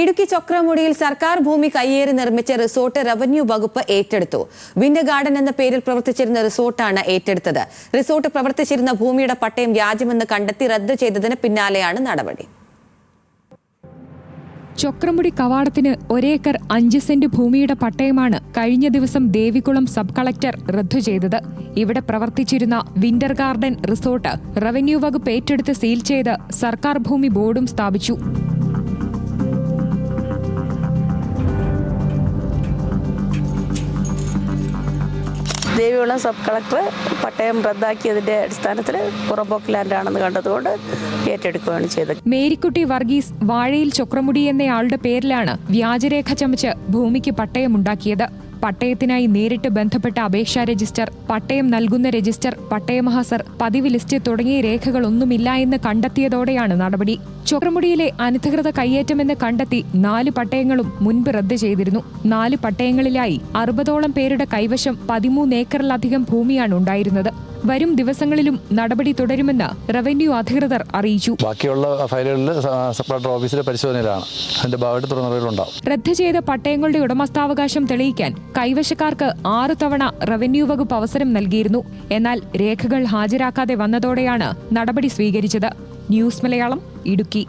ഇടുക്കി ചൊക്രമുടിയിൽ സർക്കാർ ഭൂമി കയ്യേറി നിർമ്മിച്ച റിസോർട്ട് റവന്യൂ വകുപ്പ് ഏറ്റെടുത്തു. വിൻഡർ ഗാർഡൻ എന്ന പേരിൽ പ്രവർത്തിച്ചിരുന്ന റിസോർട്ടാണ് ഏറ്റെടുത്തത്. റിസോർട്ട് പ്രവർത്തിച്ചിരുന്ന ഭൂമിയുടെ പട്ടയം വ്യാജമെന്ന് കണ്ടെത്തി റദ്ദു ചെയ്തതിന് പിന്നാലെയാണ് നടപടി. ചൊക്രമുടി കവാടത്തിന് 1 ഏക്കർ 5 സെന്റ് ഭൂമിയുടെ പട്ടയമാണ് കഴിഞ്ഞ ദിവസം ദേവികുളം സബ് കളക്ടർ റദ്ദു ചെയ്തത്. ഇവിടെ പ്രവർത്തിച്ചിരുന്ന വിൻഡർ ഗാർഡൻ റിസോർട്ട് റവന്യൂ വകുപ്പ് ഏറ്റെടുത്ത് സീൽ ചെയ്ത് സർക്കാർ ഭൂമി ബോർഡും സ്ഥാപിച്ചു. ദേവികുളം സബ് കളക്ടർ പട്ടയം റദ്ദാക്കിയതിന്റെ അടിസ്ഥാനത്തിൽ പുറമ്പോക്ക് ലാൻഡാണെന്ന് കണ്ടതുകൊണ്ട് ഏറ്റെടുക്കുകയാണ് ചെയ്തത്. മേരിക്കുട്ടി വർഗീസ് വാഴയിൽ ചൊക്രമുടി എന്നയാളുടെ പേരിലാണ് വ്യാജരേഖ ചമച്ച് ഭൂമിക്ക് പട്ടയമുണ്ടാക്കിയത്. പട്ടയത്തിനായി നേരിട്ട് ബന്ധപ്പെട്ട അപേക്ഷാ രജിസ്റ്റർ, പട്ടയം നൽകുന്ന രജിസ്റ്റർ, പട്ടയമഹാസർ, പതിവ് ലിസ്റ്റ് തുടങ്ങിയ രേഖകളൊന്നുമില്ല എന്ന് കണ്ടെത്തിയതോടെയാണ് നടപടി. ചൊക്രമുടിയിലെ അനധികൃത കയ്യേറ്റമെന്ന് കണ്ടെത്തി 4 പട്ടയങ്ങളും മുൻപ് റദ്ദ് ചെയ്തിരുന്നു. 4 പട്ടയങ്ങളിലായി 60ഓളം പേരുടെ കൈവശം 13 ഏക്കറിലധികം ഭൂമിയാണ് ഉണ്ടായിരുന്നത്. വരും ദിവസങ്ങളിലും നടപടി തുടരുമെന്ന് റവന്യൂ അധികൃതർ അറിയിച്ചു. ബാക്കിയുള്ള ഫയലുകളിൽ സബ് കളക്ടർ ഓഫീസിലെ പരിശോധനയിലാണ്. അതിന്റെ ഭാഗമായിട്ട് തുടർന്നുണ്ടാവും. റദ്ദ് ചെയ്ത പട്ടയങ്ങളുടെ ഉടമസ്ഥാവകാശം തെളിയിക്കാൻ കൈവശക്കാർക്ക് 6 തവണ റവന്യൂ വകുപ്പ് അവസരം നൽകിയിരുന്നു. എന്നാൽ രേഖകൾ ഹാജരാക്കാതെ വന്നതോടെയാണ് നടപടി സ്വീകരിച്ചത്. ന്യൂസ് മലയാളം, ഇടുക്കി.